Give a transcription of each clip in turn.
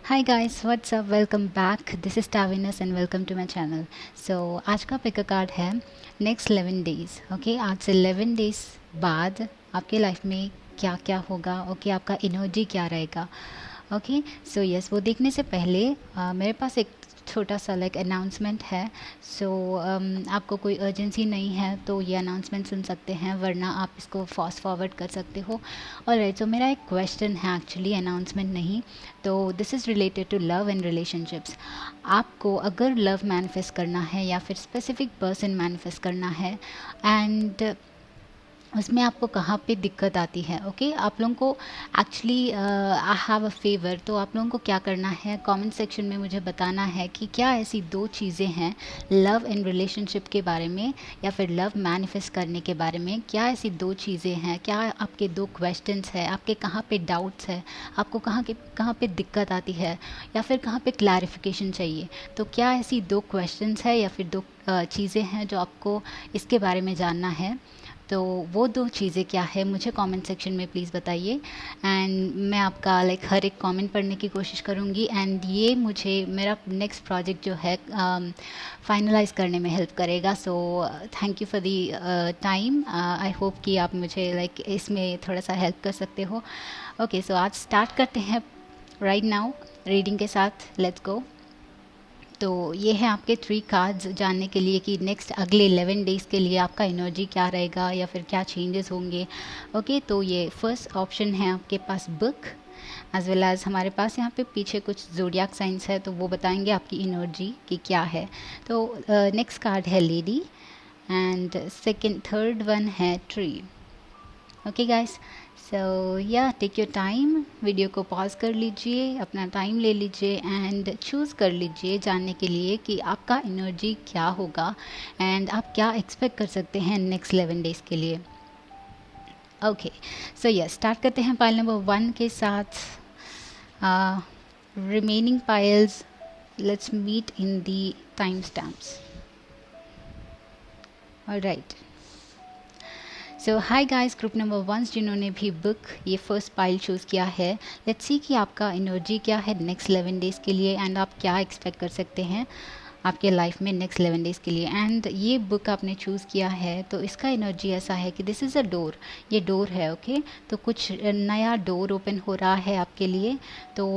Hi guys, what's up, welcome back. This is Tavinas and welcome to my channel. So आज का pick card है next 11 days. Okay, आज से 11 days बाद आपके लाइफ में क्या क्या होगा। ओके, आपका एनर्जी क्या रहेगा। ओके, सो यस, वो देखने से पहले मेरे पास एक छोटा सा लाइक अनाउंसमेंट है। सो आपको कोई अर्जेंसी नहीं है तो ये अनाउंसमेंट सुन सकते हैं, वरना आप इसको फास्ट फॉरवर्ड कर सकते हो। ऑलराइट, सो मेरा एक क्वेश्चन है, एक्चुअली अनाउंसमेंट नहीं। तो this is related to love and relationships. आपको अगर लव मैनिफेस्ट करना है या फिर स्पेसिफिक पर्सन मैनिफेस्ट करना है, एंड उसमें आपको कहाँ पे दिक्कत आती है। ओके, आप लोगों को actually I have a favour. तो आप लोगों को क्या करना है, कमेंट सेक्शन में मुझे बताना है कि क्या ऐसी दो चीज़ें हैं लव एंड रिलेशनशिप के बारे में या फिर लव मैनिफेस्ट करने के बारे में। क्या ऐसी दो चीज़ें हैं, क्या आपके दो क्वेश्चंस हैं, आपके कहाँ पे डाउट्स है, आपको कहाँ पे दिक्कत आती है या फिर कहाँ पे क्लैरिफिकेशन चाहिए। तो क्या ऐसी दो क्वेश्चंस है या फिर दो चीज़ें हैं जो आपको इसके बारे में जानना है। तो वो दो चीज़ें क्या है, मुझे कमेंट सेक्शन में प्लीज़ बताइए, एंड मैं आपका लाइक हर एक कमेंट पढ़ने की कोशिश करूँगी। एंड ये मुझे मेरा नेक्स्ट प्रोजेक्ट जो है फाइनलाइज करने में हेल्प करेगा। So thank you for the time. I hope कि आप मुझे लाइक इसमें थोड़ा सा हेल्प कर सकते हो। ओके, सो आज स्टार्ट करते हैं राइट नाउ रीडिंग के साथ। Let's go. तो ये है आपके 3 कार्ड्स जानने के लिए कि नेक्स्ट अगले 11 डेज़ के लिए आपका एनर्जी क्या रहेगा या फिर क्या चेंजेस होंगे। ओके, तो ये फर्स्ट ऑप्शन है आपके पास बुक, एज वेल एज हमारे पास यहाँ पे पीछे कुछ ज़ोडियाक साइंस है तो वो बताएंगे आपकी एनर्जी की क्या है। तो नेक्स्ट कार्ड है lady, and second third one है ट्री। ओके गाइस, सो या टेक योर टाइम, वीडियो को पॉज कर लीजिए, अपना टाइम ले लीजिए एंड चूज़ कर लीजिए जानने के लिए कि आपका एनर्जी क्या होगा एंड आप क्या एक्सपेक्ट कर सकते हैं नेक्स्ट 11 डेज़ के लिए। ओके, सो यस, स्टार्ट करते हैं पाइल नंबर 1 के साथ। Remaining piles, let's meet in the timestamps. Alright, so hi guys, group number 1 जिन्होंने भी बुक ये फर्स्ट पाइल चूज़ किया है, लेट्स सी कि आपका एनर्जी क्या है नेक्स्ट 11 डेज़ के लिए एंड आप क्या एक्सपेक्ट कर सकते हैं आपके लाइफ में नेक्स्ट 11 डेज़ के लिए। एंड ये बुक आपने चूज़ किया है तो इसका एनर्जी ऐसा है कि दिस इज़ अ डोर, ये डोर है। ओके, तो कुछ नया डोर ओपन हो रहा है आपके लिए। तो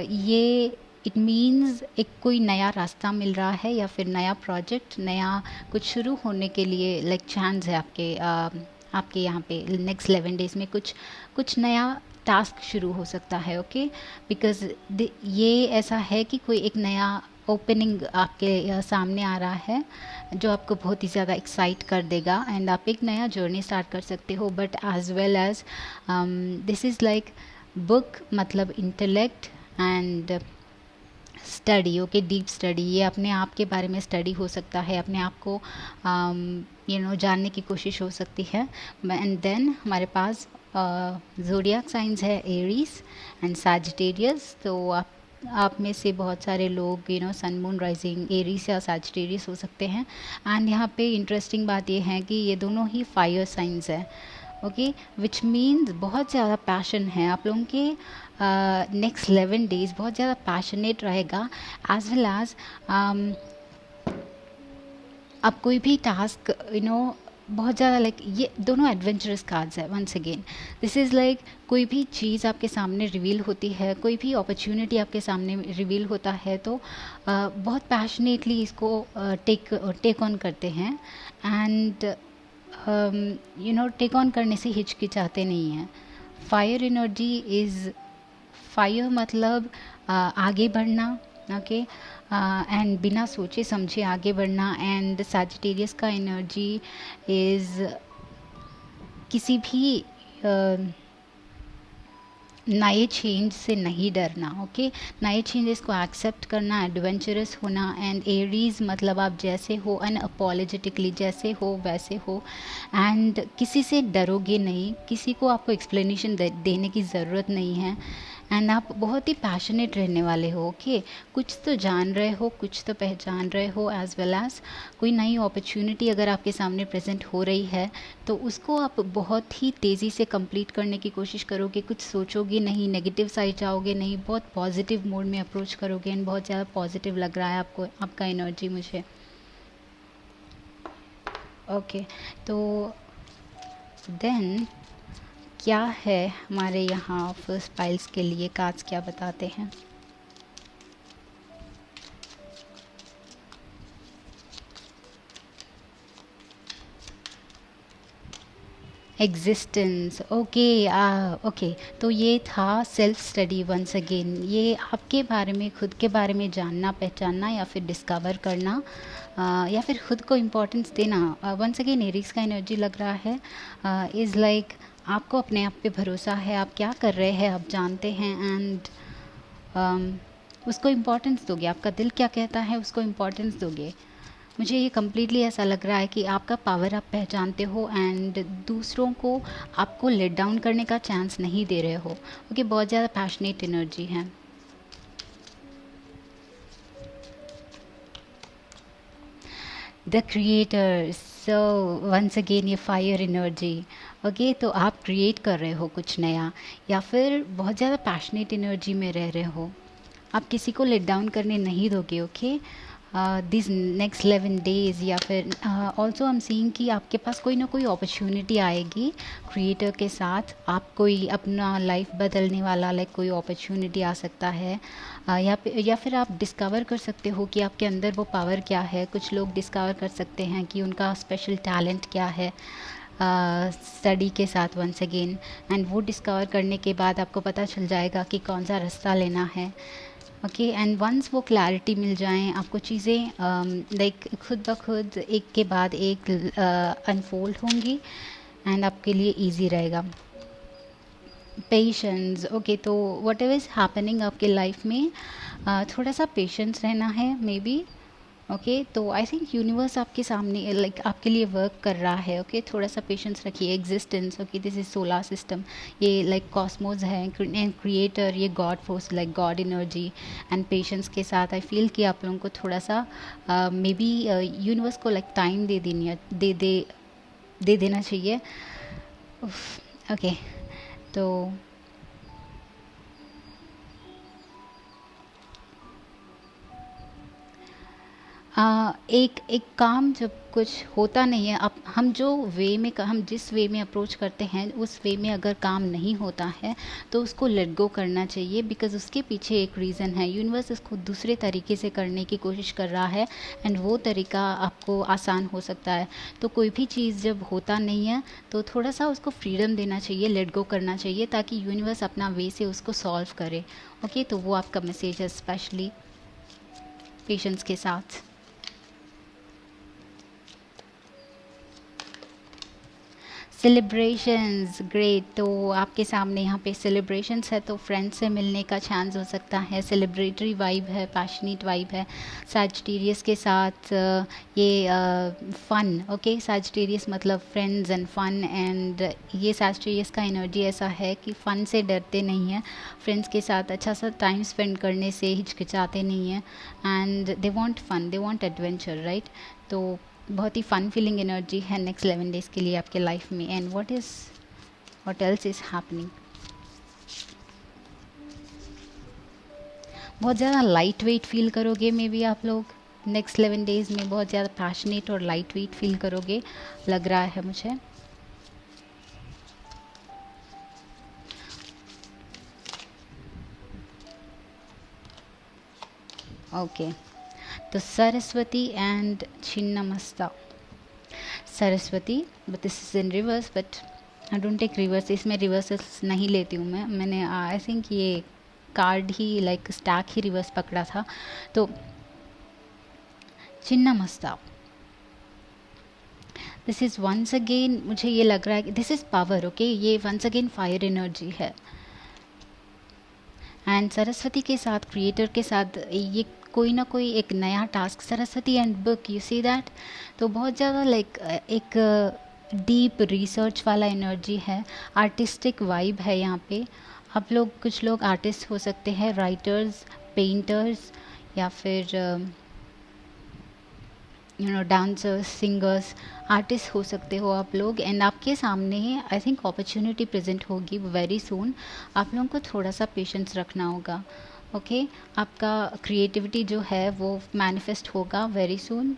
ये इट मीन्स एक कोई नया रास्ता मिल रहा है या फिर नया प्रोजेक्ट, नया कुछ शुरू होने के लिए लाइक चांस है आपके यहाँ पे नेक्स्ट 11 डेज़ में कुछ नया टास्क शुरू हो सकता है। ओके, बिकॉज ये ऐसा है कि कोई एक नया ओपनिंग आपके सामने आ रहा है जो आपको बहुत ही ज़्यादा एक्साइट कर देगा एंड आप एक नया जर्नी स्टार्ट कर सकते हो। But as well as this is like book मतलब intellect and study. Okay, deep study, ये अपने आप के बारे में स्टडी हो सकता है, अपने आप को जानने की कोशिश हो सकती है। एंड देन हमारे पास ज़ोडियाक साइंस है एरीज एंड सैजिटेरियस। तो आप में से बहुत सारे लोग सन मून राइजिंग एरीज या सैजिटेरियस हो सकते हैं। एंड यहाँ पे इंटरेस्टिंग बात ये है कि ये दोनों ही फायर साइंस है। ओके, विच मीन्स बहुत ज़्यादा पैशन है आप लोगों के नेक्स्ट 11 डेज़, बहुत ज़्यादा पैशनेट रहेगा। एज वेल एज आप कोई भी टास्क बहुत ज़्यादा लाइक ये दोनों एडवेंचरस कार्ड्स है। Once again this is like कोई भी चीज़ आपके सामने रिवील होती है, कोई भी अपॉर्चुनिटी आपके सामने रिवील होता है तो बहुत पैशनेटली इसको टेक ऑन करते हैं एंड टेक ऑन करने से हिचकिचाते नहीं हैं। फायर एनर्जी इज़ फायर मतलब आगे बढ़ना। ओके, एंड बिना सोचे समझे आगे बढ़ना। एंड सैजिटेरियस का एनर्जी इज़ किसी भी नए चेंज से नहीं डरना। ओके, नए चेंजेस को एक्सेप्ट करना, एडवेंचरस होना। एंड एरीज मतलब आप जैसे हो अनअपोलोजेटिकली जैसे हो वैसे हो एंड किसी से डरोगे नहीं, किसी को आपको एक्सप्लेनेशन देने की ज़रूरत नहीं है। एंड आप बहुत ही पैशनेट रहने वाले हो। ओके, कुछ तो जान रहे हो, कुछ तो पहचान रहे हो, एज वेल एज कोई नई अपॉर्चुनिटी अगर आपके सामने प्रेजेंट हो रही है तो उसको आप बहुत ही तेज़ी से कंप्लीट करने की कोशिश करोगे। कुछ सोचोगे नहीं, नेगेटिव साइड जाओगे नहीं, बहुत पॉजिटिव मोड में अप्रोच करोगे। एंड बहुत ज़्यादा पॉजिटिव लग रहा है आपको, आपका एनर्जी मुझे। ओके, तो देन क्या है हमारे यहाँ फर्स्ट पाइल्स के लिए, कार्ड्स क्या बताते हैं? एग्जिस्टेंस। ओके, ओके, तो ये था सेल्फ स्टडी वंस अगेन। ये आपके बारे में, खुद के बारे में जानना, पहचानना या फिर डिस्कवर करना, या फिर खुद को इम्पोर्टेंस देना। वंस अगेन एरीज का एनर्जी लग रहा है। इज़ लाइक आपको अपने आप पे भरोसा है, आप क्या कर रहे हैं आप जानते हैं। एंड उसको इम्पोर्टेंस दोगे, आपका दिल क्या कहता है उसको इम्पोर्टेंस दोगे। मुझे ये कम्प्लीटली ऐसा लग रहा है कि आपका पावर आप पहचानते हो एंड दूसरों को आपको लेट डाउन करने का चांस नहीं दे रहे हो। ओके, बहुत ज़्यादा पैशनेट एनर्जी है। The creator, so once again ये फायर एनर्जी। ओके, तो आप क्रिएट कर रहे हो कुछ नया, या फिर बहुत ज़्यादा पैशनेट एनर्जी में रह रहे हो। आप किसी को लेट डाउन करने नहीं दोगे। ओके, दिस नेक्स्ट 11 डेज़, या फिर ऑल्सो हम सीइंग कि आपके पास कोई ना कोई अपॉर्चुनिटी आएगी क्रिएटर के साथ। आप कोई अपना लाइफ बदलने वाला लाइक कोई अपॉर्चुनिटी आ सकता है, या फिर आप डिस्कवर कर सकते हो कि आपके अंदर वो पावर क्या है। कुछ लोग डिस्कवर कर सकते हैं कि उनका स्पेशल टैलेंट क्या है स्टडी के साथ वंस अगेन। एंड वो डिस्कवर करने के बाद आपको पता चल जाएगा कि कौन सा रास्ता लेना है। ओके, एंड वंस वो क्लैरिटी मिल जाएं आपको, चीज़ें लाइक खुद ब खुद एक के बाद एक अनफोल्ड होंगी एंड आपके लिए इजी रहेगा। पेशेंस। ओके, तो वट एवर इज़ हैपनिंग आपके लाइफ में, थोड़ा सा पेशेंस रहना है मे बी। ओके, तो आई थिंक यूनिवर्स आपके सामने लाइक आपके लिए वर्क कर रहा है। ओके, थोड़ा सा पेशेंस रखिए। Existence, okay, this is solar system, ये लाइक कॉस्मोस है एंड क्रिएटर, ये God force like God energy. And patience के साथ आई फील कि आप लोगों को थोड़ा सा मे बी यूनिवर्स को लाइक टाइम दे देना चाहिए। ओके, तो एक एक काम जब कुछ होता नहीं है, अब हम जो वे में हम जिस वे में अप्रोच करते हैं उस वे में अगर काम नहीं होता है तो उसको लेट गो करना चाहिए, बिकॉज़ उसके पीछे एक रीज़न है। यूनिवर्स इसको दूसरे तरीके से करने की कोशिश कर रहा है एंड वो तरीका आपको आसान हो सकता है। तो कोई भी चीज़ जब होता नहीं है तो थोड़ा सा उसको फ्रीडम देना चाहिए, लेट गो करना चाहिए, ताकि यूनिवर्स अपना वे से उसको सॉल्व करे। ओके, तो वो आपका मैसेज है, स्पेशली पेशेंस के साथ। Celebrations, great. तो आपके सामने यहाँ पे सेलिब्रेशंस है, तो फ्रेंड्स से मिलने का चांस हो सकता है। सेलिब्रेटरी वाइब है, पैशनेट वाइब है सैजिटेरियस के साथ। ये फ़न। ओके, सैजिटेरियस मतलब फ्रेंड्स एंड फन। एंड ये सैजिटेरियस का एनर्जी ऐसा है कि फ़न से डरते नहीं हैं, फ्रेंड्स के साथ अच्छा सा टाइम स्पेंड करने से हिचकिचाते नहीं हैं। And they want fun, they want adventure, right. तो बहुत ही फन फीलिंग एनर्जी है नेक्स्ट 11 डेज़ के लिए आपके लाइफ में। And what else is happening, बहुत ज़्यादा लाइट वेट फील करोगे मे बी आप लोग नेक्स्ट 11 डेज़ में। बहुत ज़्यादा पैशनेट और लाइट वेट फील करोगे लग रहा है मुझे। ओके, तो Saraswati and Chhinnamasta. Saraswati, but this is in reverse, but I don't take reverse, इसमें रिवर्सेस नहीं लेती हूँ मैंने आई थिंक ये कार्ड ही लाइक स्टैक ही रिवर्स पकड़ा था। तो Chhinnamasta, this is once again, मुझे ये लग रहा है कि दिस इज़ पावर। ओके, ये वंस अगेन फायर एनर्जी है। एंड सरस्वती के साथ, क्रिएटर के साथ, ये कोई ना कोई एक नया task. Saraswati and book, you see that. तो बहुत ज़्यादा लाइक एक डीप रिसर्च वाला एनर्जी है, आर्टिस्टिक वाइब है यहाँ पे। आप लोग, कुछ लोग आर्टिस्ट हो सकते हैं, राइटर्स, पेंटर्स, या फिर डांसर्स, सिंगर्स, आर्टिस्ट हो सकते हो आप लोग। एंड आपके सामने आई थिंक अपॉर्चुनिटी प्रेजेंट होगी वेरी सून। आप लोगों को थोड़ा सा पेशेंस रखना होगा। ओके आपका क्रिएटिविटी जो है वो मैनिफेस्ट होगा वेरी सून।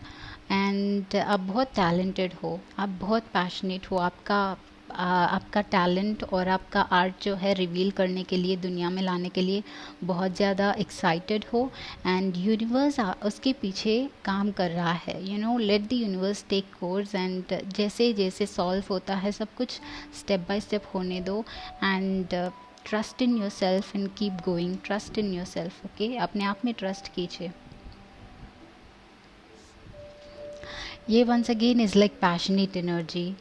एंड आप बहुत टैलेंटेड हो, आप बहुत पैशनेट हो। आपका टैलेंट और आपका आर्ट जो है रिवील करने के लिए, दुनिया में लाने के लिए बहुत ज़्यादा एक्साइटेड हो। एंड यूनिवर्स उसके पीछे काम कर रहा है। Let the universe take course. And जैसे जैसे सॉल्व होता है सब कुछ, स्टेप बाय स्टेप होने दो। And trust in yourself and keep going. Trust in yourself. Okay अपने आप में ट्रस्ट कीजिए। ये once again is like passionate energy.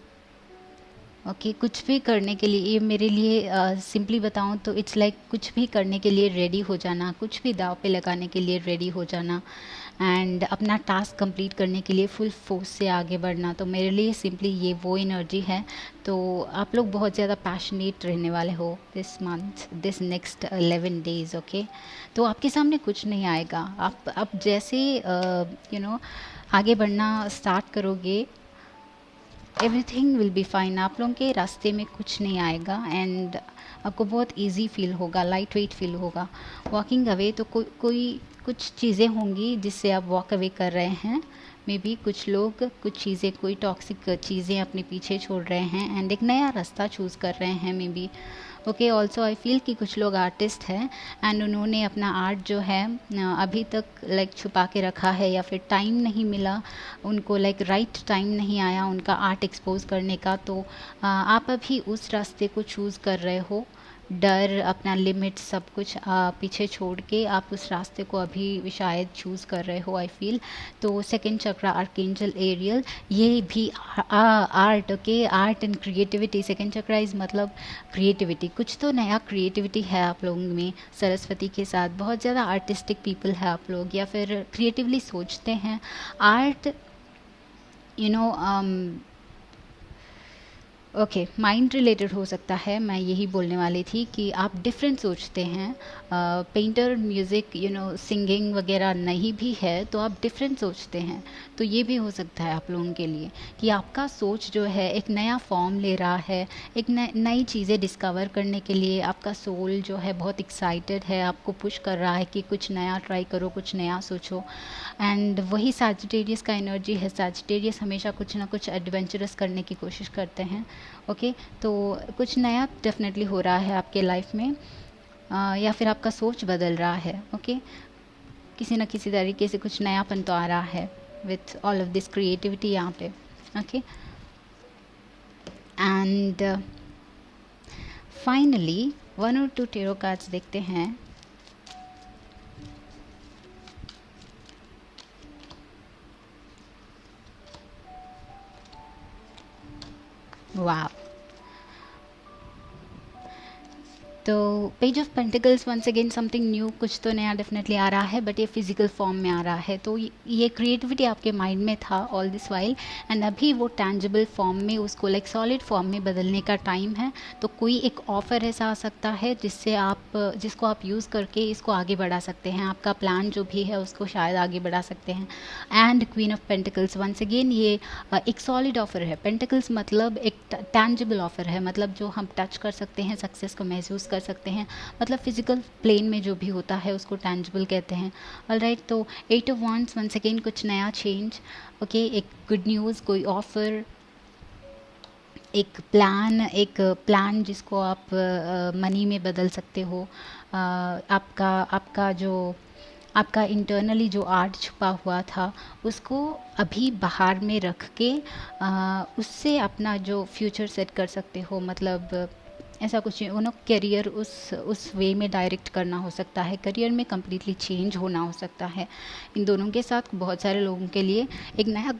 Okay कुछ भी करने के लिए, ये मेरे लिए सिंपली बताऊं तो इट्स लाइक कुछ भी करने के लिए रेडी हो जाना, कुछ भी दाव पे लगाने के लिए रेडी हो जाना। एंड अपना टास्क कंप्लीट करने के लिए फुल फोर्स से आगे बढ़ना। तो मेरे लिए सिंपली ये वो एनर्जी है। तो आप लोग बहुत ज़्यादा पैशनेट रहने वाले हो this month, this next 11 days. Okay तो आपके सामने कुछ नहीं आएगा। आप जैसे आगे बढ़ना स्टार्ट करोगे, एवरीथिंग विल बी फाइन। आप लोगों के रास्ते में कुछ नहीं आएगा। एंड आपको बहुत इजी फील होगा, लाइट वेट फील होगा। वॉकिंग अवे तो कोई कुछ चीज़ें होंगी जिससे आप वॉक अवे कर रहे हैं। मे बी कुछ लोग कुछ चीज़ें, कोई टॉक्सिक चीज़ें अपने पीछे छोड़ रहे हैं एंड एक नया रास्ता चूज़ कर रहे हैं may be. Okay also I feel कि कुछ लोग आर्टिस्ट हैं एंड उन्होंने अपना आर्ट जो है अभी तक लाइक छुपा के रखा है, या फिर टाइम नहीं मिला उनको, लाइक राइट टाइम नहीं आया उनका आर्ट एक्सपोज करने का। तो आप अभी उस रास्ते को चूज़ कर रहे हो। डर, अपना लिमिट, सब कुछ पीछे छोड़ के आप उस रास्ते को अभी शायद चूज़ कर रहे हो आई फील। तो सेकंड चक्रा आर्कएंजल एरियल, ये भी art. Okay art and creativity. Second chakra is मतलब क्रिएटिविटी, कुछ तो नया क्रिएटिविटी है आप लोगों में। सरस्वती के साथ बहुत ज़्यादा आर्टिस्टिक पीपल है आप लोग, या फिर क्रिएटिवली सोचते हैं। Art you know okay mind related हो सकता है। मैं यही बोलने वाली थी कि आप डिफरेंट सोचते हैं। पेंटर, म्यूज़िक, सिंगिंग वगैरह नहीं भी है तो आप डिफरेंट सोचते हैं। तो ये भी हो सकता है आप लोगों के लिए कि आपका सोच जो है एक नया फॉर्म ले रहा है, एक नई चीज़ें डिस्कवर करने के लिए आपका सोल जो है बहुत एक्साइटेड है, आपको पुश कर रहा है कि कुछ नया ट्राई करो, कुछ नया सोचो। एंड वही सैजिटेरियस का एनर्जी है। सैजिटेरियस हमेशा कुछ ना कुछ एडवेंचरस करने की कोशिश करते हैं। ओके तो कुछ नया डेफिनेटली हो रहा है आपके लाइफ में, या फिर आपका सोच बदल रहा है। ओके किसी न किसी तरीके से कुछ नयापन तो आ रहा है with all of this creativity यहाँ पे। ओके एंड फाइनली 1 और 2 टेरो कार्ड्स देखते हैं। वाह, तो page of pentacles once again something new, कुछ तो नया डेफिनेटली आ रहा है, बट ये फिजिकल फॉर्म में आ रहा है। तो ये क्रिएटिविटी आपके माइंड में था ऑल दिस वाइल, एंड अभी वो टैंजिबल फॉर्म में, उसको लाइक सॉलिड फॉर्म में बदलने का टाइम है। तो कोई एक ऑफर ऐसा आ सकता है जिसको आप यूज़ करके इसको आगे बढ़ा सकते हैं। आपका प्लान जो भी है उसको शायद आगे बढ़ा सकते हैं। And queen of pentacles once again, ये एक सॉलिड ऑफर है। पेंटिकल्स मतलब एक टैंजिबल ऑफर है, मतलब जो हम टच कर सकते हैं, सक्सेस को महसूस कर सकते हैं। मतलब फिजिकल प्लेन में जो भी होता है उसको टैंजिबल कहते हैं। ऑलराइट तो 8 ऑफ वांड्स वंस अगेन, कुछ नया चेंज। ओके एक गुड न्यूज़, कोई ऑफर, एक प्लान जिसको आप मनी में बदल सकते हो। आपका इंटरनली जो आर्ट छुपा हुआ था उसको अभी बाहर में रख के उससे अपना जो फ्यूचर सेट कर सकते हो। मतलब ऐसा कुछ करियर उस वे में डायरेक्ट करना हो सकता है, करियर में कम्प्लीटली चेंज होना हो सकता है। इन दोनों के साथ बहुत सारे लोगों के लिए एक नया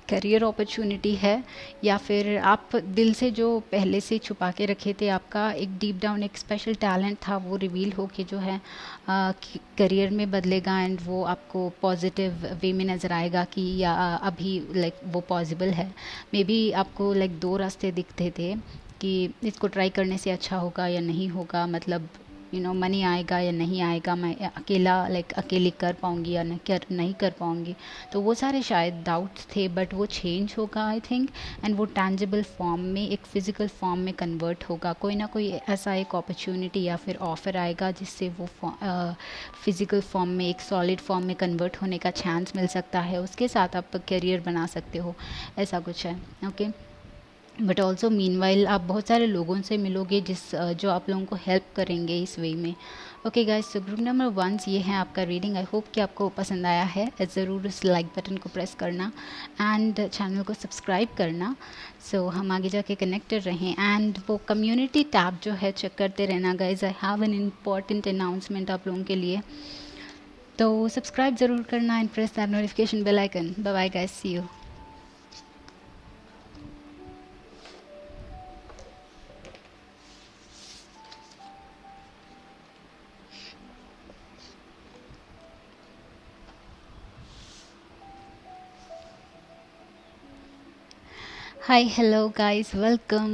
करियर अपॉर्चुनिटी है, या फिर आप दिल से जो पहले से छुपा के रखे थे, आपका एक डीप डाउन एक स्पेशल टैलेंट था, वो रिवील हो के जो है करियर में बदलेगा। एंड वो आपको पॉजिटिव वे में नज़र आएगा कि या अभी लाइक वो पॉसिबल है। मे बी आपको लाइक 2 रास्ते दिखते थे कि इसको ट्राई करने से अच्छा होगा या नहीं होगा, मतलब मनी आएगा या नहीं आएगा, मैं अकेला अकेली कर पाऊँगी या नहीं कर पाऊँगी। तो वो सारे शायद डाउट्स थे, बट वो चेंज होगा आई थिंक, एंड वो टैंजिबल फॉर्म में, एक फ़िज़िकल फॉर्म में कन्वर्ट होगा। कोई ना कोई ऐसा एक अपॉर्चुनिटी या फिर ऑफ़र आएगा जिससे वो फ़िज़िकल फॉर्म में, एक सॉलिड फॉर्म में कन्वर्ट होने का चांस मिल सकता है। उसके साथ आप करियर बना सकते हो, ऐसा कुछ है। ओके, बट ऑल्सो मीनवाइल आप बहुत सारे लोगों से मिलोगे जो आप लोगों को हेल्प करेंगे इस वे में। Okay guys, so group number 1 ये है आपका रीडिंग। आई होप कि आपको पसंद आया है। ज़रूर उस लाइक बटन को प्रेस करना एंड चैनल को सब्सक्राइब करना, सो हम आगे जाके कनेक्टेड रहें। एंड वो कम्युनिटी टैब जो है चेक करते रहना guys. I have an important announcement आप लोगों के लिए, तो सब्सक्राइब ज़रूर करना and press that notification bell icon. Bye bye guys, see you. Hi, hello guys, welcome.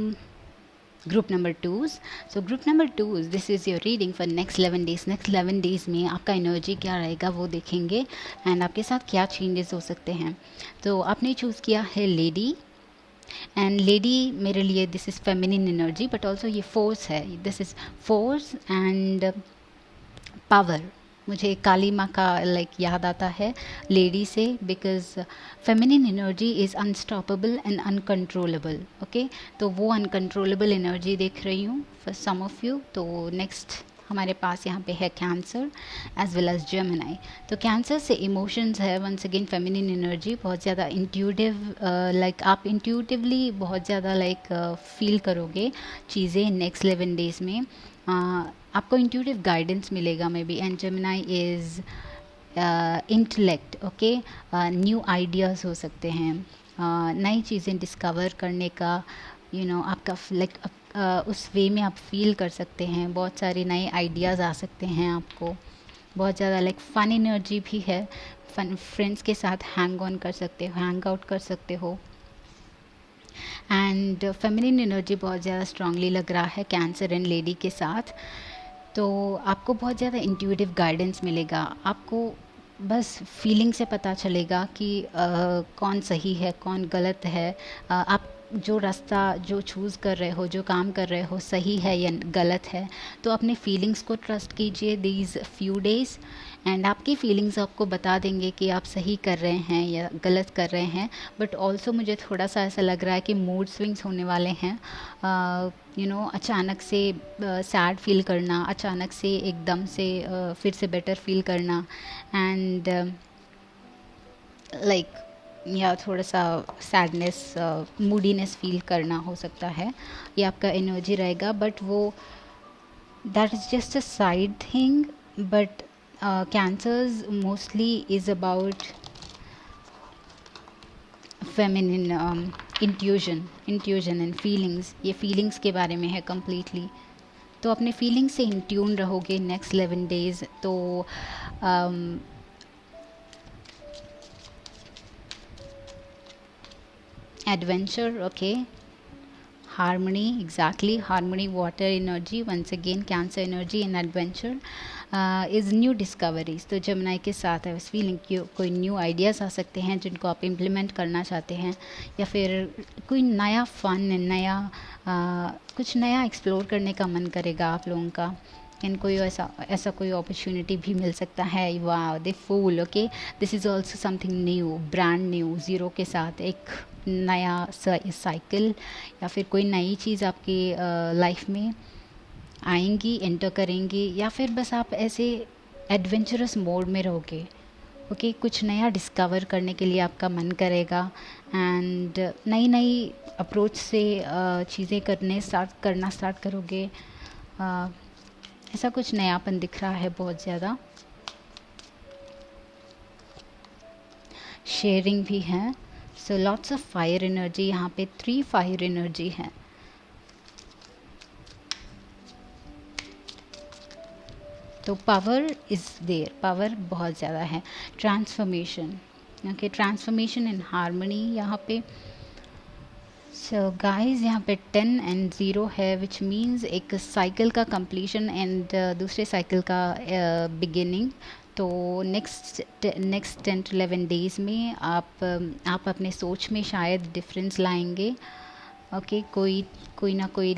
Group number 2s. So group number 2s, this is your reading for next 11 days. Next 11 days में आपका energy क्या रहेगा वो देखेंगे, and आपके साथ क्या changes हो सकते हैं। तो आपने चूज़ किया है लेडी, एंड लेडी मेरे लिए this is feminine energy, but also ये फोर्स है। This is force and power. मुझे काली माँ का याद आता है लेडी से, because feminine energy is unstoppable and uncontrollable. Okay, तो वो अनकंट्रोलेबल एनर्जी देख रही हूँ फॉर सम ऑफ यू। तो नेक्स्ट हमारे पास यहाँ पे है Cancer as well as Gemini. तो कैंसर से इमोशंस है, वंस अगेन फेमिनिन एनर्जी, बहुत ज़्यादा इंट्यूटिव, आप इंट्यूटिवली बहुत ज़्यादा फील करोगे चीज़ें नेक्स्ट 11 डेज़ में। आपको इंट्यूटिव गाइडेंस मिलेगा may be. And Gemini is intellect. Okay, new ideas हो सकते हैं, नई चीज़ें डिस्कवर करने का आपका उस वे में आप फील कर सकते हैं। बहुत सारे नए आइडियाज़ आ सकते हैं आपको। बहुत ज़्यादा फन एनर्जी भी है। फन फ्रेंड्स के साथ हैंग ऑन कर सकते हो, हैंग आउट कर सकते हो। एंड फेमिनिन एनर्जी बहुत ज़्यादा स्ट्रांगली लग रहा है कैंसर एंड लेडी के साथ। तो आपको बहुत ज़्यादा इंट्यूटिव गाइडेंस मिलेगा। आपको बस फीलिंग से पता चलेगा कि कौन सही है कौन गलत है। आप जो रास्ता जो चूज़ कर रहे हो, जो काम कर रहे हो, सही है या गलत है। तो अपने फीलिंग्स को ट्रस्ट कीजिए दीज फ्यू डेज़, एंड आपकी फीलिंग्स आपको बता देंगे कि आप सही कर रहे हैं या गलत कर रहे हैं। बट ऑल्सो मुझे थोड़ा सा ऐसा लग रहा है कि मूड स्विंग्स होने वाले हैं। अचानक से सैड फील करना, अचानक से एकदम से फिर से बेटर फील करना, एंड या थोड़ा सा सैडनेस, मूडीनेस फील करना हो सकता है। ये आपका एनर्जी रहेगा, बट वो that is just a side thing. But cancers mostly is about feminine intuition and feelings। ये feelings के बारे में है completely। तो अपने feelings से in tune रहोगे next 11 days। तो adventure, okay, harmony, exactly, harmony, water energy, once again cancer energy and adventure is new discoveries. तो जेमिनी के साथ है उस फीलिंग की कोई न्यू आइडियाज़ आ सकते हैं जिनको आप इम्प्लीमेंट करना चाहते हैं, या फिर कोई नया फ़न, नया कुछ नया एक्सप्लोर करने का मन करेगा आप लोगों का। एंड कोई ऐसा कोई अपॉर्चुनिटी भी मिल सकता है। वाह, the fool. Okay, this is also something new, brand new, zero के साथ एक नया साइकिल या फिर कोई नई चीज़ आपकी लाइफ में आएंगी, एंटर करेंगी, या फिर बस आप ऐसे एडवेंचरस मोड में रहोगे। ओके, कुछ नया डिस्कवर करने के लिए आपका मन करेगा, एंड नई नई अप्रोच से चीज़ें करना स्टार्ट करोगे। ऐसा कुछ नयापन दिख रहा है बहुत ज़्यादा। शेयरिंग भी है। So lots of fire energy, यहाँ पे 3 फायर एनर्जी है। तो पावर इज़ देयर, पावर बहुत ज़्यादा है। Transformation, okay, transformation in harmony यहाँ पे। सो गाइस यहाँ पे 10 एंड 0 है, विच मीन्स एक साइकिल का कंप्लीशन एंड दूसरे साइकिल का बिगिनिंग। तो नेक्स्ट 10 to 11 डेज़ में आप अपने सोच में शायद डिफरेंस लाएंगे। ओके, कोई ना कोई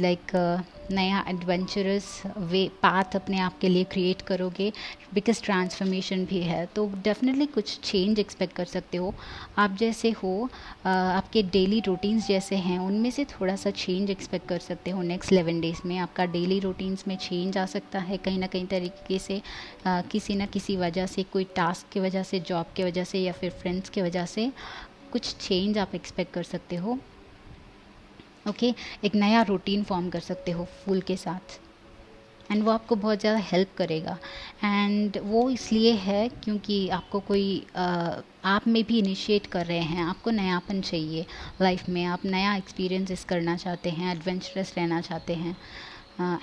नया एडवेंचरस वे पाथ अपने आप के लिए क्रिएट करोगे, बिकॉज ट्रांसफॉर्मेशन भी है, तो डेफिनेटली कुछ चेंज एक्सपेक्ट कर सकते हो। आप जैसे हो, आपके डेली रूटीन्स जैसे हैं उनमें से थोड़ा सा चेंज एक्सपेक्ट कर सकते हो। नेक्स्ट 11 डेज़ में आपका डेली रूटीन्स में चेंज आ सकता है कहीं ना कहीं तरीके से, किसी न किसी वजह से, कोई टास्क की वजह से, जॉब की वजह से, या फिर फ्रेंड्स की वजह से कुछ चेंज आप एक्सपेक्ट कर सकते हो। ओके, एक नया रूटीन फॉर्म कर सकते हो फूल के साथ, एंड वो आपको बहुत ज़्यादा हेल्प करेगा। एंड वो इसलिए है क्योंकि आपको आप में भी इनिशिएट कर रहे हैं, आपको नयापन चाहिए लाइफ में, आप नया एक्सपीरियंसेस करना चाहते हैं, एडवेंचरस रहना चाहते हैं।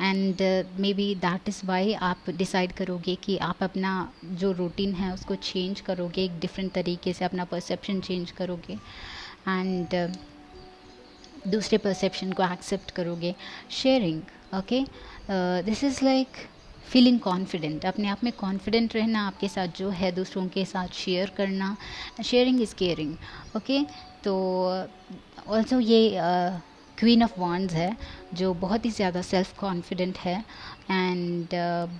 And may be that is Y आप डिसाइड करोगे कि आप अपना जो रूटीन है उसको चेंज करोगे, एक डिफरेंट तरीके से अपना परसेप्शन चेंज करोगे, एंड दूसरे परसेप्शन को एक्सेप्ट करोगे। Sharing, okay, this is like feeling confident, अपने आप में कॉन्फिडेंट रहना, आपके साथ जो है दूसरों के साथ शेयर करना। Sharing is caring. ओके, तो ऑल्सो ये क्वीन ऑफ वॉन्ड्स है, जो बहुत ही ज़्यादा सेल्फ कॉन्फिडेंट है, एंड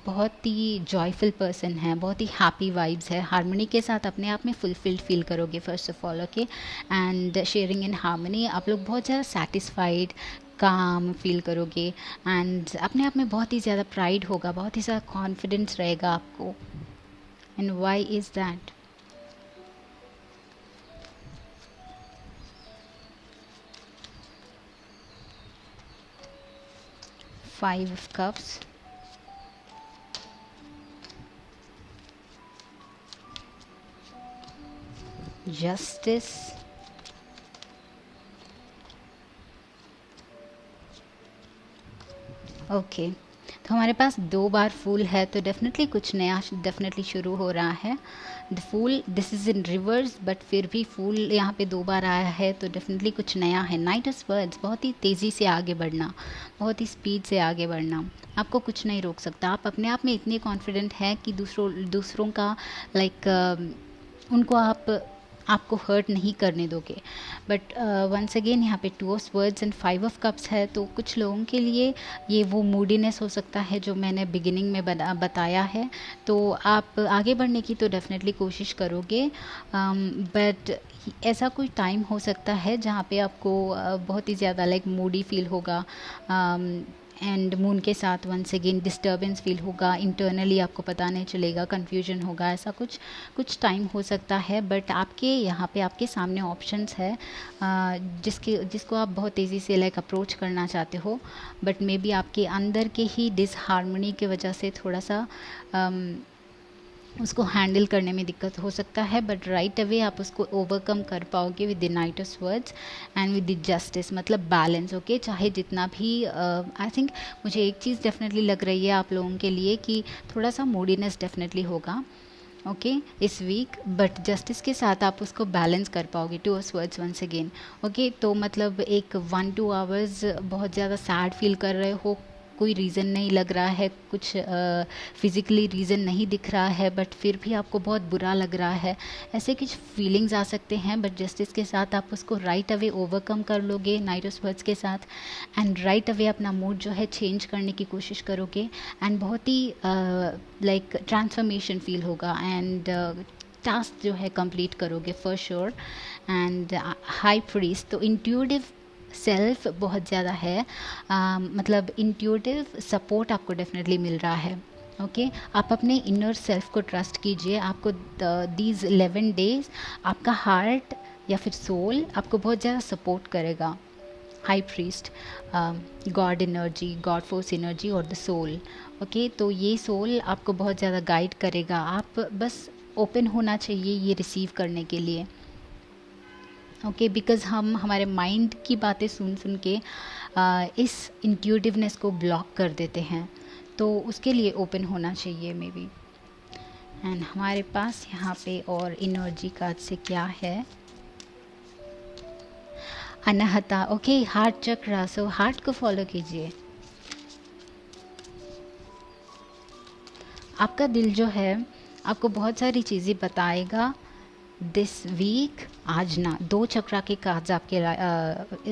बहुत ही जॉयफुल पर्सन है, बहुत ही हैप्पी वाइब्स है। हारमोनी के साथ अपने आप में फुलफिल्ड फील करोगे first of all. Okay, and sharing in harmony आप लोग बहुत ज़्यादा सेटिस्फाइड, काम फील करोगे, एंड अपने आप में बहुत ही ज़्यादा प्राइड होगा, बहुत ही ज़्यादा कॉन्फिडेंस रहेगा आपको। And why is that? Five of Cups, Justice, okay, तो हमारे पास 2 बार फूल है, तो डेफिनेटली कुछ नया डेफिनेटली शुरू हो रहा है। The fool, this is in reverse, but फिर भी फूल यहाँ पे 2 बार आया है, तो डेफिनेटली कुछ नया है। नाइट ऑफ वर्ड्स, बहुत ही तेज़ी से आगे बढ़ना, बहुत ही स्पीड से आगे बढ़ना, आपको कुछ नहीं रोक सकता। आप अपने आप में इतने कॉन्फिडेंट हैं कि दूसरों का उनको आपको हर्ट नहीं करने दोगे। बट वंस अगेन यहाँ पे 2 of Swords and 5 of Cups है, तो कुछ लोगों के लिए ये वो मूडीनेस हो सकता है जो मैंने बिगिनिंग में बताया है। तो आप आगे बढ़ने की तो डेफिनेटली कोशिश करोगे, बट ऐसा कोई टाइम हो सकता है जहाँ पे आपको बहुत ही ज़्यादा मूडी फील होगा, एंड मून के साथ वंस अगेन डिस्टर्बेंस फील होगा, इंटरनली आपको पता नहीं चलेगा, कन्फ्यूजन होगा, ऐसा कुछ टाइम हो सकता है। बट आपके यहाँ पे आपके सामने ऑप्शंस है, जिसको आप बहुत तेज़ी से अप्रोच करना चाहते हो, बट मे बी आपके अंदर के ही डिसहार्मनी की वजह से थोड़ा सा उसको हैंडल करने में दिक्कत हो सकता है। बट राइट अवे आप उसको ओवरकम कर पाओगे with the night of swords and with the justice, मतलब बैलेंस। ओके, चाहे जितना भी आई थिंक मुझे एक चीज़ डेफिनेटली लग रही है आप लोगों के लिए कि थोड़ा सा मूडीनेस डेफिनेटली होगा ओके इस वीक, बट जस्टिस के साथ आप उसको बैलेंस कर पाओगे। 2 of Swords once again. Okay, तो मतलब एक 1-2 आवर्स बहुत ज़्यादा सैड फील कर रहे हो, कोई रीज़न नहीं लग रहा है, कुछ फिज़िकली रीज़न नहीं दिख रहा है, बट फिर भी आपको बहुत बुरा लग रहा है, ऐसे कुछ फीलिंग्स आ सकते हैं। बट जस्टिस के साथ आप उसको राइट अवे ओवरकम कर लोगे नाइट ऑफ स्वर्ड्स के साथ, एंड राइट अवे अपना मूड जो है चेंज करने की कोशिश करोगे, एंड बहुत ही ट्रांसफॉर्मेशन फील होगा, एंड टास्क जो है कंप्लीट करोगे for sure. And high priest, तो इंट्यूटिव सेल्फ बहुत ज़्यादा है, मतलब इंट्यूटिव सपोर्ट आपको डेफिनेटली मिल रहा है। ओके, आप अपने इनर सेल्फ को ट्रस्ट कीजिए। आपको दीज 11 डेज आपका हार्ट या फिर सोल आपको बहुत ज़्यादा सपोर्ट करेगा। High priest, God energy, God force energy और द सोल। ओके, तो ये सोल आपको बहुत ज़्यादा गाइड करेगा, आप बस ओपन होना चाहिए ये रिसीव करने के लिए। ओके, बिकॉज़ हम हमारे माइंड की बातें सुन सुन के इस इंट्यूटिवनेस को ब्लॉक कर देते हैं, तो उसके लिए ओपन होना चाहिए मे बी। एंड हमारे पास यहाँ पे और एनर्जी कार्ड से क्या है, अनाहता, ओके, हार्ट चक्रा, सो हार्ट को फॉलो कीजिए। आपका दिल जो है आपको बहुत सारी चीज़ें बताएगा दिस वीक। आज ना 2 चक्रा के कार्ड्स आपके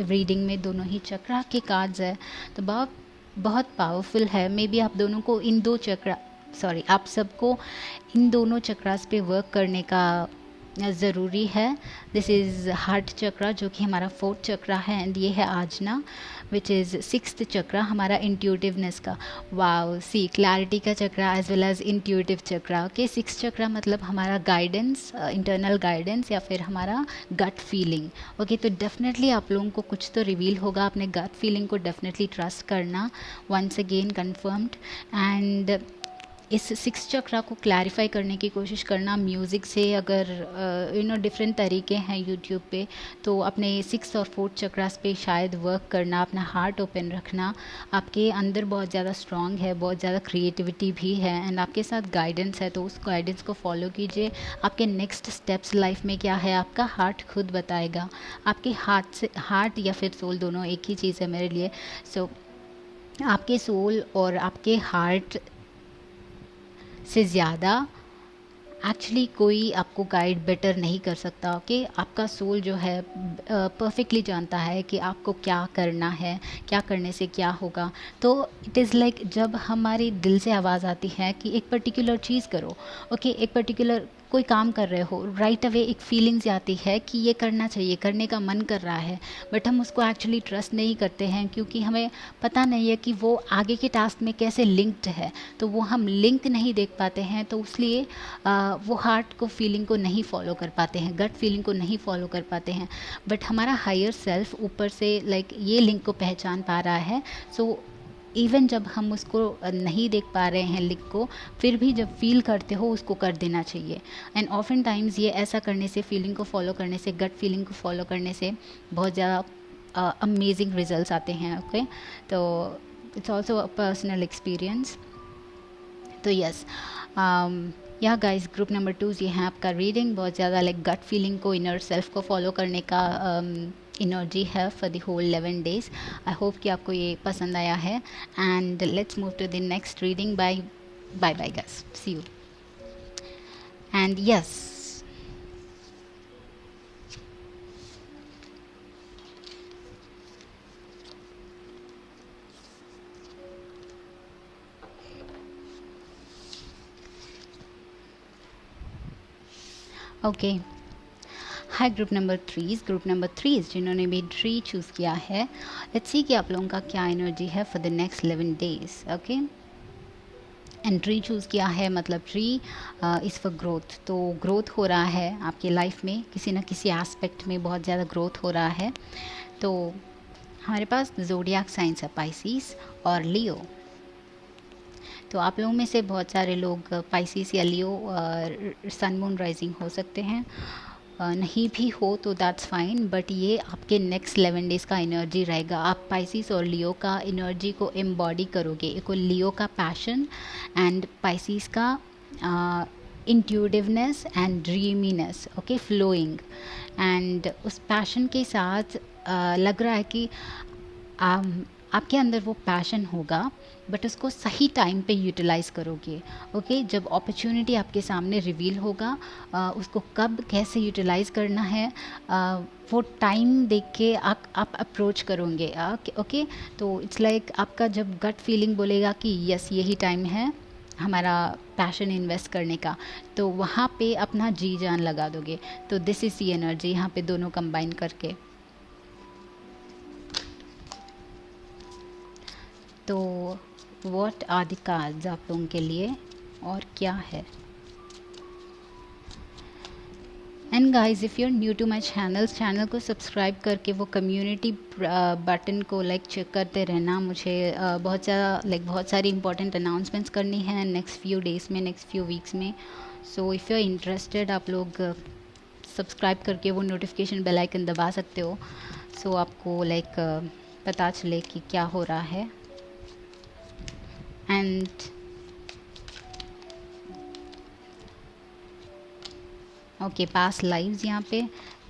रीडिंग में, दोनों ही चक्रा के कार्ड्स है, तो बहुत बहुत पावरफुल है। मे बी आप दोनों को इन 2 चक्रा, सॉरी, आप सबको इन दोनों चक्रास पे वर्क करने का ज़रूरी है। दिस इज़ हार्ट चक्रा जो कि हमारा 4th चक्रा है, एंड ये है आजना विच इज़ 6th चक्रा, हमारा इंट्यूटिवनेस का। वाओ, सी, क्लैरिटी का चक्रा एज वेल एज इंट्यूटिव चक्रा। ओके, 6th चक्रा मतलब हमारा गाइडेंस, इंटरनल गाइडेंस या फिर हमारा गट फीलिंग। ओके, तो डेफिनेटली आप लोगों को कुछ तो रिवील होगा। अपने गट फीलिंग को डेफिनेटली ट्रस्ट करना, वंस अगेन कन्फर्म्ड। एंड इस 6 चक्रा को क्लैरिफाई करने की कोशिश करना म्यूज़िक से। अगर डिफरेंट तरीके हैं यूट्यूब पे, तो अपने 6 और 4th चक्रास पे शायद वर्क करना, अपना हार्ट ओपन रखना। आपके अंदर बहुत ज़्यादा स्ट्रॉन्ग है, बहुत ज़्यादा क्रिएटिविटी भी है, एंड आपके साथ गाइडेंस है, तो उस गाइडेंस को फॉलो कीजिए। आपके नेक्स्ट स्टेप्स लाइफ में क्या है, आपका हार्ट खुद बताएगा। आपके हार्ट या फिर सोल, दोनों एक ही चीज़ है मेरे लिए। सो आपके सोल और आपके हार्ट से ज़्यादा एक्चुअली कोई आपको गाइड बेटर नहीं कर सकता। ओके, आपका सोल जो है परफेक्टली जानता है कि आपको क्या करना है, क्या करने से क्या होगा। तो इट इज़ लाइक जब हमारे दिल से आवाज़ आती है कि एक पर्टिकुलर चीज़ करो, ओके, एक पर्टिकुलर कोई काम कर रहे हो, राइट अवे एक फीलिंग्स आती है कि ये करना चाहिए, करने का मन कर रहा है, बट हम उसको एक्चुअली ट्रस्ट नहीं करते हैं क्योंकि हमें पता नहीं है कि वो आगे के टास्क में कैसे लिंक्ड है। तो वो हम लिंक नहीं देख पाते हैं, तो इसलिए वो हार्ट को फीलिंग को नहीं फॉलो कर पाते हैं, गट फीलिंग को नहीं फॉलो कर पाते हैं। बट हमारा हायर सेल्फ ऊपर से लाइक ये लिंक को पहचान पा रहा है। सो इवन जब हम उसको नहीं देख पा रहे हैं लिंक को, फिर भी जब फील करते हो उसको कर देना चाहिए। एंड ऑफन टाइम्स ये ऐसा करने से, फीलिंग को फॉलो करने से, गट फीलिंग को फॉलो करने से बहुत ज़्यादा अमेजिंग रिजल्ट्स आते हैं। ओके, तो it's also a personal experience. तो yes, yeah guys, group number 2 ये है आपका रीडिंग। बहुत ज़्यादा लाइक गट फीलिंग को, इनर सेल्फ को फॉलो करने का एनर्जी है for the whole 11 days. I hope कि आपको ये पसंद आया है, and let's move to the next reading. Bye bye bye guys, see you. And yes, okay, hi group number 3 जिन्होंने भी ट्री चूज़ किया है। लेट्स सी कि आप लोगों का क्या एनर्जी है for the next 11 days. Okay, and tree choose किया है मतलब ट्री इज़ फॉर ग्रोथ। तो ग्रोथ हो रहा है आपकी लाइफ में, किसी न किसी एस्पेक्ट में बहुत ज़्यादा ग्रोथ हो रहा है। तो हमारे पास ज़ोडियाक साइंस है पाइसिस और लियो। तो आप लोगों में से बहुत सारे लोग पाइसिस या लियो सन मून राइजिंग हो सकते हैं। नहीं भी हो तो दैट्स फाइन, बट ये आपके नेक्स्ट 11 डेज़ का एनर्जी रहेगा। आप पाइसिस और लियो का एनर्जी को एम्बॉडी करोगे। एक लियो का पैशन एंड पाइसिस का इंट्यूटिवनेस एंड ड्रीमीनेस, ओके, फ्लोइंग। एंड उस पैशन के साथ लग रहा है कि आपके अंदर वो पैशन होगा, बट उसको सही टाइम पे यूटिलाइज़ करोगे। ओके, जब अपॉर्चुनिटी आपके सामने रिवील होगा, उसको कब कैसे यूटिलाइज़ करना है, वो टाइम देख के आप अप्रोच करोगे। ओके, तो इट्स लाइक आपका जब गट फीलिंग बोलेगा कि यस यही टाइम है हमारा पैशन इन्वेस्ट करने का, तो वहाँ पे अपना जी जान लगा दोगे। तो दिस इज़ दी एनर्जी यहाँ पे दोनों कंबाइन करके। तो व्हाट आर द कार्ड्स आप लोगों के लिए और क्या है। And guys, if you are new to my channel को सब्सक्राइब करके वो कम्युनिटी बटन को लाइक चेक करते रहना। मुझे बहुत सारी इंपॉर्टेंट अनाउंसमेंट्स करनी है नेक्स्ट फ्यू डेज़ में, नेक्स्ट फ्यू वीक्स में। So if you are interested, आप लोग सब्सक्राइब करके वो नोटिफिकेशन बेल आइकन दबा सकते हो, सो आपको पता चले कि क्या हो रहा है। एंड ओके, पास्ट लाइव्स यहाँ पे,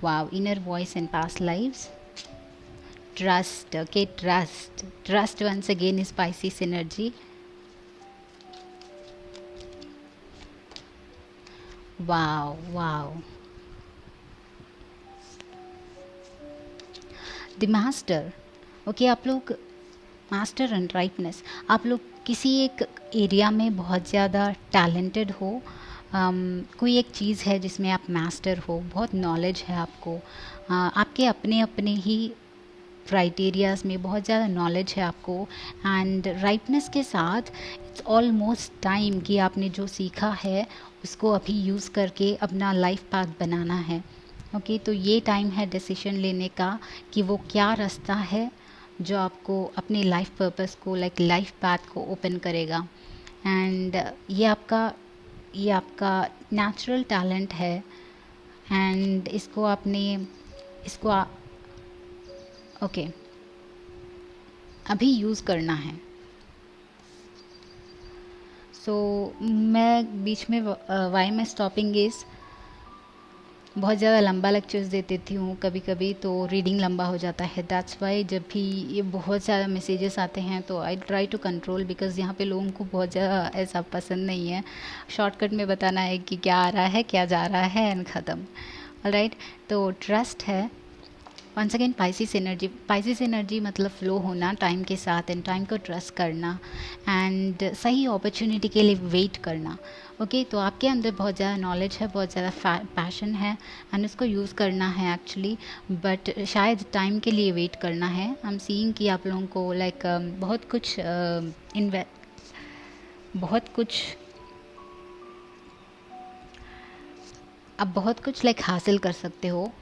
wow, inner voice and past lives. Trust, okay, trust. Trust once again is Pisces energy. Wow, wow. The master, okay, आप लोग मास्टर एंड राइटनेस, आप लोग किसी एक एरिया में बहुत ज़्यादा टैलेंटेड हो, कोई एक चीज़ है जिसमें आप मास्टर हो, बहुत नॉलेज है आपको, आपके अपने अपने ही क्राइटेरियाज में बहुत ज़्यादा नॉलेज है आपको, एंड राइटनेस के साथ इट्स ऑलमोस्ट टाइम कि आपने जो सीखा है उसको अभी यूज़ करके अपना लाइफ पाथ बनाना है। ओके, तो ये टाइम है डिसीजन लेने का कि वो क्या रास्ता है जो आपको अपने लाइफ पर्पस को, लाइक लाइफ पाथ को ओपन करेगा। एंड ये आपका नेचुरल टैलेंट है, एंड इसको ओके, अभी यूज़ करना है। सो मैं बीच में वाई मैं स्टॉपिंग इज़, बहुत ज़्यादा लंबा लेक्चर्स दे देती हूँ कभी कभी, तो रीडिंग लंबा हो जाता है। दैट्स वाई जब भी ये बहुत ज़्यादा मैसेजेस आते हैं तो I try to control, because यहाँ पे लोगों को बहुत ज़्यादा ऐसा पसंद नहीं है शॉर्टकट में बताना है कि क्या आ रहा है, क्या जा रहा है, एंड ख़त्म। ऑलराइट, तो ट्रस्ट है वंस अगेन पाइसिस एनर्जी मतलब फ़्लो होना टाइम के साथ, एंड टाइम को ट्रस्ट करना, एंड सही अपॉर्चुनिटी के लिए वेट करना। ओके, तो आपके अंदर बहुत ज़्यादा नॉलेज है, बहुत ज़्यादा पैशन है, एंड उसको यूज़ करना है एक्चुअली, बट शायद टाइम के लिए वेट करना है। आई एम सीइंग कि आप लोगों को लाइक बहुत कुछ लाइक हासिल कर सकते हो।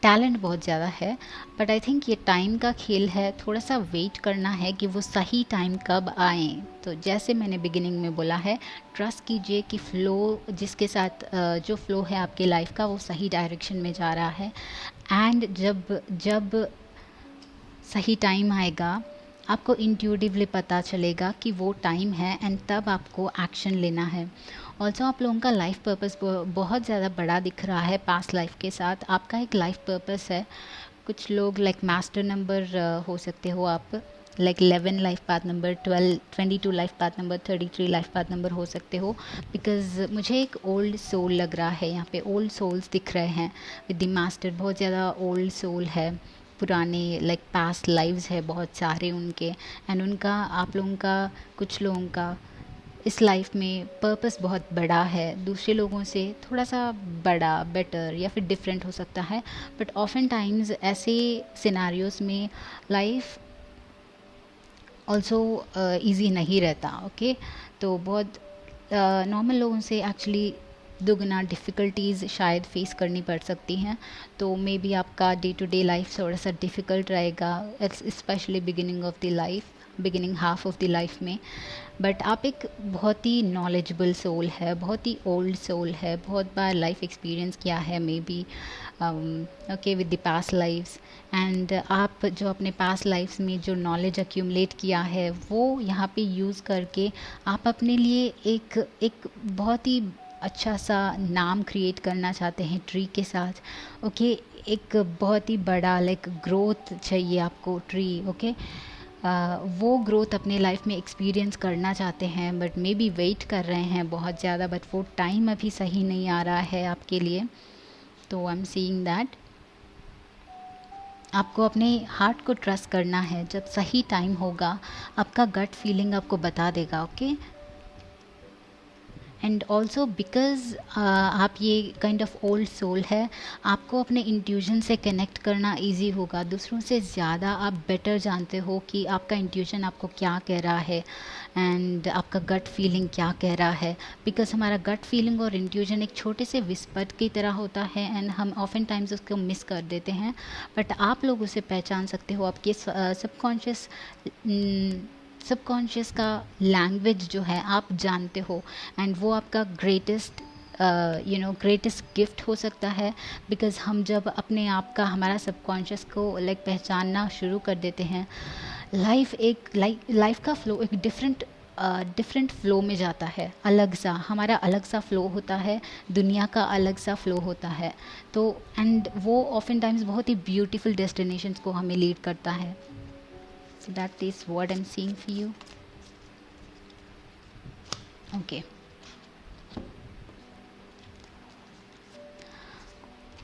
टैलेंट बहुत ज़्यादा है, बट आई थिंक ये टाइम का खेल है, थोड़ा सा वेट करना है कि वो सही टाइम कब आए। तो जैसे मैंने बिगिनिंग में बोला है, ट्रस्ट कीजिए कि फ़्लो जिसके साथ जो फ़्लो है आपके लाइफ का वो सही डायरेक्शन में जा रहा है, एंड जब जब सही टाइम आएगा आपको इंट्यूटिवली पता चलेगा कि वो टाइम है, एंड तब आपको एक्शन लेना है। ऑल्सो आप लोगों का लाइफ पर्पस बहुत ज़्यादा बड़ा दिख रहा है पास्ट लाइफ के साथ। आपका एक लाइफ पर्पस है। कुछ लोग लाइक मास्टर नंबर हो सकते हो आप, like 11 life path number, 22 life path number, 33 life path number हो सकते हो, बिकॉज़ मुझे एक ओल्ड सोल लग रहा है यहाँ पे, ओल्ड सोल्स दिख रहे हैं विद द मास्टर। बहुत ज़्यादा ओल्ड सोल है, पुराने लाइक पास्ट लाइव्स है बहुत सारे उनके, एंड उनका आप लोगों का, कुछ लोगों का इस लाइफ में पर्पस बहुत बड़ा है, दूसरे लोगों से थोड़ा सा बड़ा, बेटर या फिर डिफरेंट हो सकता है, बट ऑफन टाइम्स ऐसे सिनारियोस में लाइफ ऑल्सो ईजी नहीं रहता। ओके, तो बहुत नॉर्मल लोगों से एक्चुअली दुगना डिफ़िकल्टीज़ शायद फेस करनी पड़ सकती हैं। तो मे बी आपका डे टू डे लाइफ थोड़ा सा डिफ़िकल्ट रहेगा, specially beginning half of the life में। बट आप एक बहुत ही नॉलेजेबल सोल है, बहुत ही ओल्ड सोल है, बहुत बार लाइफ एक्सपीरियंस किया है maybe, okay, with the past lifes, and आप जो अपने पास्ट लाइफ्स में जो नॉलेज एक्यूमुलेट किया है वो यहाँ पे यूज़ करके आप अपने लिए एक बहुत ही अच्छा सा नाम क्रिएट करना चाहते हैं ट्री के साथ। ओके, एक बहुत ही बड़ा लाइक ग्रोथ चाहिए आपको ट्री। ओके, वो ग्रोथ अपने लाइफ में एक्सपीरियंस करना चाहते हैं, बट मे बी वेट कर रहे हैं बहुत ज़्यादा, बट वो टाइम अभी सही नहीं आ रहा है आपके लिए। तो आई एम सीइंग दैट आपको अपने हार्ट को ट्रस्ट करना है। जब सही टाइम होगा आपका गट फीलिंग आपको बता देगा। ओके, एंड ऑल्सो बिकॉज़ आप ये काइंड ऑफ ओल्ड सोल है, आपको अपने इंट्यूशन से कनेक्ट करना इजी होगा। दूसरों से ज़्यादा आप बेटर जानते हो कि आपका इंट्यूशन आपको क्या कह रहा है, एंड आपका गट फीलिंग क्या कह रहा है, बिकॉज़ हमारा गट फीलिंग और इंट्यूशन एक छोटे से विस्पर की तरह होता है, एंड हम ऑफन टाइम्स उसको मिस कर देते हैं। बट आप लोग उसे पहचान सकते हो, आपके सबकॉन्शियस का लैंग्वेज जो है आप जानते हो, एंड वो आपका ग्रेटेस्ट ग्रेटेस्ट गिफ्ट हो सकता है। बिकॉज़ हम जब अपने आप का, हमारा सबकॉन्शियस को पहचानना शुरू कर देते हैं, लाइफ का फ्लो एक डिफरेंट डिफरेंट फ्लो में जाता है, अलग सा हमारा अलग सा फ्लो होता है, दुनिया का अलग सा फ्लो होता है। तो एंड वो ऑफन टाइम्स बहुत ही ब्यूटीफुल डेस्टिनेशंस को हमें लीड करता है। So that is what I am seeing for you. Okay,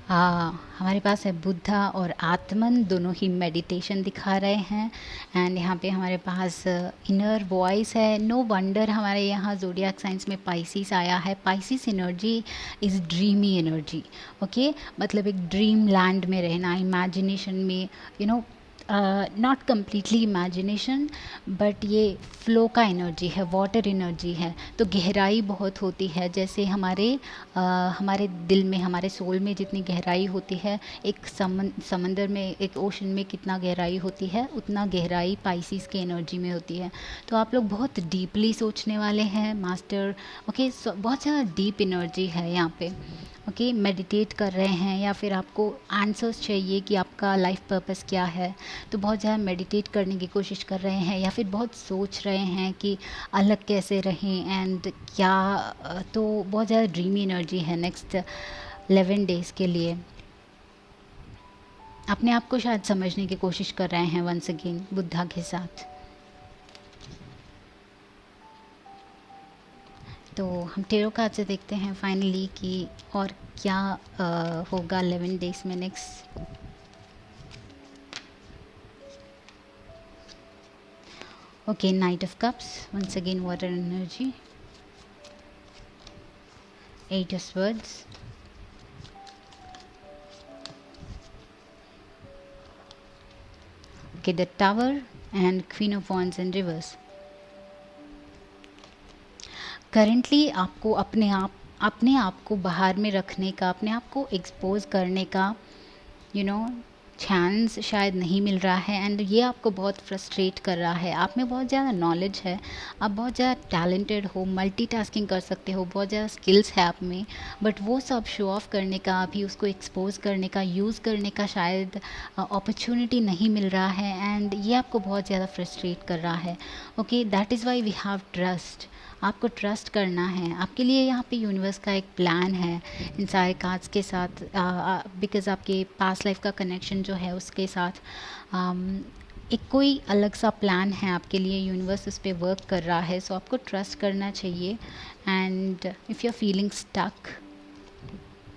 हमारे पास है बुद्धा और आत्मन, दोनों ही मेडिटेशन दिखा रहे हैं। एंड यहाँ पे हमारे पास इनर वॉइस है। नो वंडर हमारे यहाँ ज़ोडिएक साइंस में पाइसिस आया है। Pisces energy is dreamy energy. Okay, मतलब एक ड्रीम लैंड में रहना, इमेजिनेशन में, you know, not completely imagination, but ये फ्लो का एनर्जी है, वाटर एनर्जी है। तो गहराई बहुत होती है, जैसे हमारे दिल में, हमारे सोल में जितनी गहराई होती है, एक समंदर में, एक ओशन में कितना गहराई होती है, उतना गहराई पाइसिस की एनर्जी में होती है। तो आप लोग बहुत डीपली सोचने वाले हैं मास्टर। ओके, बहुत ज़्यादा डीप एनर्जी है यहाँ पे। ओके, मेडिटेट कर रहे हैं या फिर आपको आंसर्स चाहिए कि आपका लाइफ पर्पस क्या है, तो बहुत ज़्यादा मेडिटेट करने की कोशिश कर रहे हैं, या फिर बहुत सोच रहे हैं कि अलग कैसे रहें एंड क्या। तो बहुत ज़्यादा ड्रीमी एनर्जी है नेक्स्ट 11 डेज़ के लिए। अपने आप को शायद समझने की कोशिश कर रहे हैं वंस अगेन बुद्धा के साथ। तो हम टेरो कार्ड से देखते हैं फाइनली कि और क्या होगा 11 डेज में next. Okay, knight of cups, once again water energy, 8 of swords, okay, the tower and queen of wands in reverse. Currently आपको अपने आप को बाहर में रखने का, अपने आप को एक्सपोज करने का चांस शायद नहीं मिल रहा है। एंड ये आपको बहुत फ्रस्ट्रेट कर रहा है। आप में बहुत ज़्यादा नॉलेज है, आप बहुत ज़्यादा टैलेंटेड हो, मल्टीटास्किंग कर सकते हो, बहुत ज़्यादा स्किल्स है आप में, बट वो सब शो ऑफ करने का, अभी उसको एक्सपोज करने का, यूज़ करने का शायद अपॉर्चुनिटी नहीं मिल रहा है। एंड ये आपको बहुत ज़्यादा फ्रस्ट्रेट कर रहा है। Okay, that is why we have trust. आपको ट्रस्ट करना है। आपके लिए यहाँ पे यूनिवर्स का एक प्लान है इन सारे कार्ड्स के साथ, बिकॉज़ आपके पास्ट लाइफ का कनेक्शन जो है उसके साथ एक कोई अलग सा प्लान है आपके लिए। यूनिवर्स उस पर वर्क कर रहा है, सो आपको ट्रस्ट करना चाहिए। And if you are feeling stuck,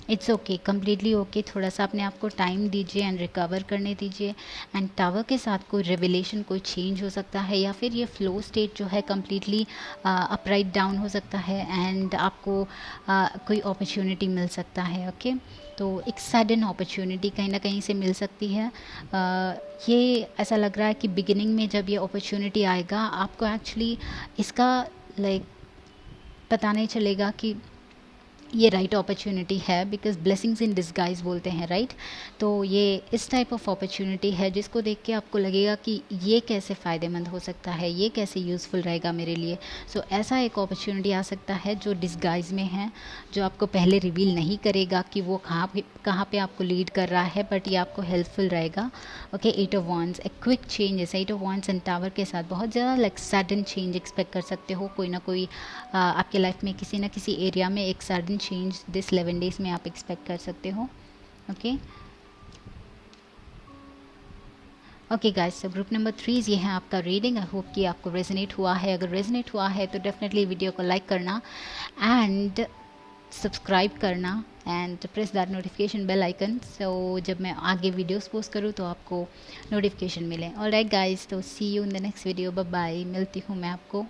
it's okay, completely okay. थोड़ा सा अपने आप को टाइम दीजिए एंड रिकवर करने दीजिए। एंड टावर के साथ कोई रेवलेशन, कोई चेंज हो सकता है, या फिर ये फ्लो स्टेट जो है कम्प्लीटली अपराइट डाउन हो सकता है एंड आपको कोई अपॉर्चुनिटी मिल सकता है। ओके, तो एक सडन अपॉर्चुनिटी कहीं ना कहीं से मिल सकती है। ये ऐसा लग रहा है कि बिगिनिंग में जब ये अपॉर्चुनिटी आएगा, आपको एक्चुअली इसका पता नहीं चलेगा कि ये राइट अपॉर्चुनिटी है, बिकॉज ब्लेसिंग्स इन डिस्गाइज बोलते हैं, राइट। तो ये इस टाइप ऑफ अपॉर्चुनिटी है जिसको देख के आपको लगेगा कि ये कैसे फ़ायदेमंद हो सकता है, ये कैसे यूज़फुल रहेगा मेरे लिए। सो ऐसा एक अपॉर्चुनिटी आ सकता है जो डिस्गाइज में है, जो आपको पहले रिवील नहीं करेगा कि वो कहाँ पे आपको लीड कर रहा है, बट ये आपको हेल्पफुल रहेगा। ओके, 8 ऑफ वॉन्ड्स, एक quick changes, 8 of wands and tower के साथ बहुत ज़्यादा सडन चेंज एक्सपेक्ट कर सकते हो। कोई ना कोई आपके लाइफ में किसी ना किसी एरिया में एक सडन चेंज दिस 11 डेज में आप एक्सपेक्ट कर सकते हो। ओके गाइस, तो ग्रुप नंबर 3 ये है आपका रीडिंग। आई होप कि आपको रेजोनेट हुआ है। अगर रेजोनेट हुआ है तो डेफिनेटली वीडियो को लाइक करना एंड सब्सक्राइब करना and press that notification bell icon, so जब मैं आगे वीडियोस पोस्ट करूँ तो आपको नोटिफिकेशन मिले। ऑलराइट गाइस, तो see you in the next video. Bye bye, मिलती हूँ मैं आपको।